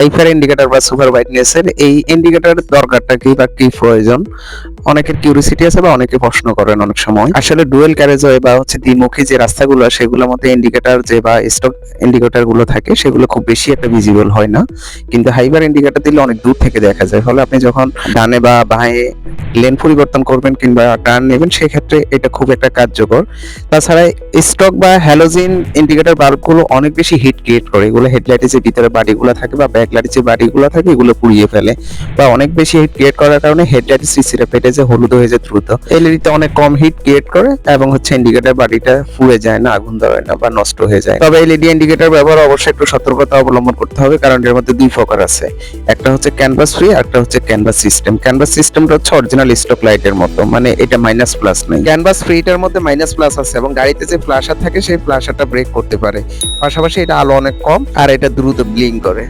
Hyper indicator বা super ব্রাইটনেসের এই ইন্ডিকেটরের দরকারটা কি বা কি প্রয়োজন, অনেকের কিউরিসিটি আছে বা অনেকে প্রশ্ন করেন অনেক সময়। আসলে ডুয়েল ক্যারেজওয়ে বা হচ্ছে দ্বিমুখী যে রাস্তাগুলো সেগুলোর মধ্যে ইন্ডিকেটর যে বা স্টক ইন্ডিকেটর গুলো থাকে সেগুলো খুব বেশি একটা ভিজিবল হয় না, কিন্তু হাইপার ইন্ডিকেটর দিলে অনেক দূর থেকে দেখা যায়। ফলে আপনি যখন ডানে বা বাঁয়ে লেন পরিবর্তন করবেন কিংবা টার্ন নেবেন সেক্ষেত্রে এটা খুব একটা কার্যকর। তাছাড়া স্টক বা হ্যালোজেন ইন্ডিকেটর বাল্বগুলো অনেক বেশি হিট ক্রিয়েট করে, এগুলো হেডলাইটের যে ভিতরে বাড়িগুলো থাকে বা ব্যাকলাইটের যে বাড়িগুলো থাকে এগুলো পুড়িয়ে ফেলে, বা অনেক বেশি হিট ক্রিয়েট করার কারণে হেডলাইটের সিসিটা ফেটে যে হলুদ হয়ে যায় দ্রুত। এলইডিতে অনেক কম হিট ক্রিয়েট করে এবং হচ্ছে ইন্ডিকেটর বাড়িটা পুড়ে যায় না, আগুন ধরে না বা নষ্ট হয়ে যায়। তবে এলইডি ইন্ডিকেটর ব্যবহার অবশ্যই একটু সতর্কতা অবলম্বন করতে হবে, কারণ এর মধ্যে দুই প্রকার আছে, একটা হচ্ছে ক্যানভাস ফ্রি, একটা হচ্ছে ক্যানভাস সিস্টেম। ক্যানভাস সিস্টেমটা হচ্ছে অরিজিনাল স্টক লাইটের মতো, মানে এটা মাইনাস প্লাস নেই। ক্যানভাস ফ্রিটার মধ্যে মাইনাস প্লাস আছে এবং গাড়িতে যে ফ্ল্যাশার থাকে সেই ফ্ল্যাশারটা ব্রেক করতে পারে, পাশাপাশি এটা আলো অনেক কম আর এটা দ্রুত ব্লিং করে।